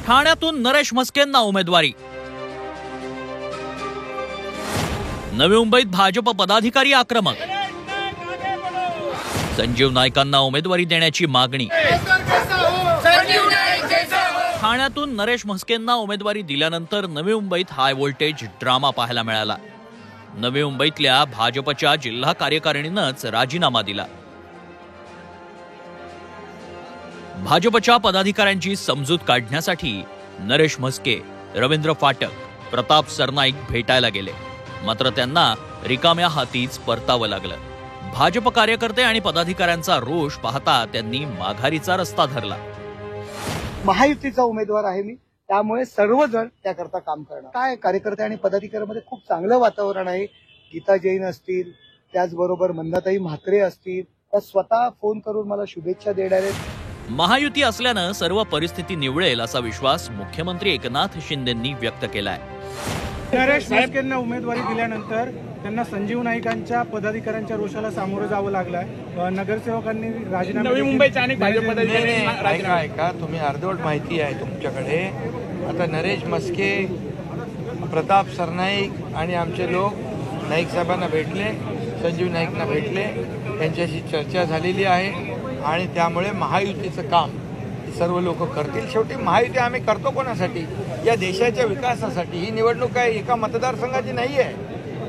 ठाण्यातून नरेश म्हस्केंना उमेदवारी। नवी मुंबईत भाजप पदाधिकारी आक्रमक। संजीव नाईकांना उमेदवारी देण्याची मागणी। ठाण्यातून नरेश म्हस्केंना उमेदवारी दिल्यानंतर नवी मुंबईत हाय व्होल्टेज ड्रामा पाहायला मिळाला। नवी मुंबईतल्या भाजपच्या जिल्हा कार्यकारिणीनंच राजीनामा दिला। भाजपच्या पदाधिकाऱ्यांची समजूत काढण्यासाठी नरेश म्हस्के, रवींद्र फाटक, प्रताप सरनाईक भेटायला गेले, मात्र त्यांना रिकाम्या हातीच परतावं लागलं। भाजप कार्यकर्ते आणि पदाधिकाऱ्यांचा रोष पाहता त्यांनी माघारीचा रस्ता धरला। महायुतीचा उमेदवार आहे मी, त्यामुळे सर्वजण त्याकरता काम करणार। काय कार्यकर्ते आणि पदाधिकाऱ्यांमध्ये खूप चांगलं वातावरण आहे। गीता जैन असतील, त्याचबरोबर मंदाताई म्हात्रे असतील, त्या स्वतः फोन करून मला शुभेच्छा देणार आहेत। महायुती असल्यानं सर्व परिस्थिती निवळेल असा विश्वास मुख्यमंत्री एकनाथ शिंदेंनी व्यक्त केलाय। नरेश म्हस्केंना उमेदवारी दिल्यानंतर त्यांना संजीव नाईकांच्या पदाधिकाऱ्यांच्या रोषाला सामोरं जावं लागलंय। नगरसेवकांनी राजीनामा नवी मुंबईच्या अनेक भाजप ऐका तुम्ही अर्धवट माहिती आहे तुमच्याकडे। आता नरेश म्हस्के, प्रताप सरनाईक आणि आमचे लोक नाईक साहेबांना भेटले, संजीव नाईकना भेटले, त्यांच्याशी चर्चा झालेली आहे आणि त्यामुळे महायुतीचं काम सर्व लोक करतील। शेवटी महायुती आम्ही करतो कोणासाठी? या देशाच्या विकासासाठी। ही निवडणूक काय एका मतदारसंघाची नाही आहे,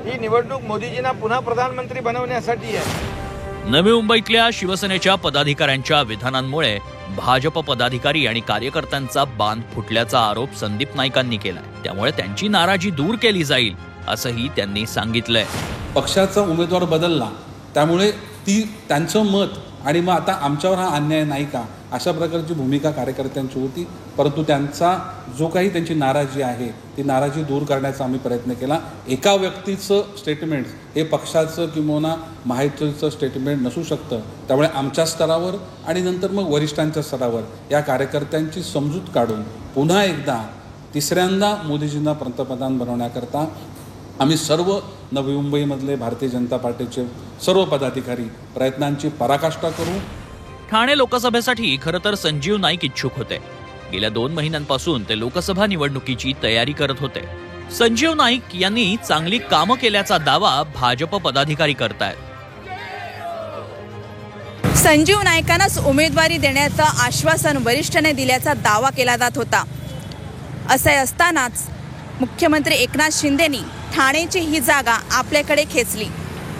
ही निवडणूक मोदीजींना पुन्हा प्रधानमंत्री बनवण्यासाठी आहे। नवी मुंबईतल्या शिवसेनेच्या पदाधिकाऱ्यांच्या विधानांमुळे भाजप पदाधिकारी आणि कार्यकर्त्यांचा बांध फुटल्याचा आरोप संदीप नाईकांनी केलाय, त्यामुळे त्यांची नाराजी दूर केली जाईल असंही त्यांनी सांगितलंय। पक्षाचा उमेदवार बदलला त्यामुळे त्यांचं मत आणि मग आता आमच्यावर हा अन्याय नाही का, अशा प्रकारची भूमिका कार्यकर्त्यांची होती। परंतु त्यांचा जो काही त्यांची नाराजी आहे ती नाराजी दूर करण्याचा आम्ही प्रयत्न केला। एका व्यक्तीचं स्टेटमेंट हे पक्षाचं किंवा महायुतीचं स्टेटमेंट नसू शकतं, त्यामुळे आमच्या स्तरावर आणि नंतर मग वरिष्ठांच्या स्तरावर या कार्यकर्त्यांची समजूत काढून पुन्हा एकदा तिसऱ्यांदा मोदीजींना पंतप्रधान बनवण्याकरता आम्ही सर्व नवी मुंबईमधले भारतीय जनता पार्टीचे सर्व पदाधिकारी प्रयत्नांची पराकाष्ठा करू। ठाणे लोकसभेसाठी खरं तर संजीव नाईक इच्छुक होते। गेल्या 2 महिन्यांपासून ते लोकसभा निवडणुकीची तयारी करत होते। संजीव नाईक यांनी चांगली कामं केल्याचा दावा भाजप पदाधिकारी करतायत। संजीव नाईकांनाच उमेदवारी देण्याचं आश्वासन वरिष्ठांनी दिल्याचा दावा केला जात होता। असे असतानाच मुख्यमंत्री एकनाथ शिंदेंनी ठाणेची ही जागा आपल्याकडे खेचली।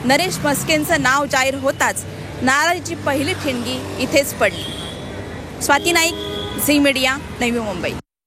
नरेश म्हस्केंचं नाव जाहीर होताच नाराजीची पहिली ठिणगी इथेच पडली। Swati Naik, Zee media, Navi Mumbai.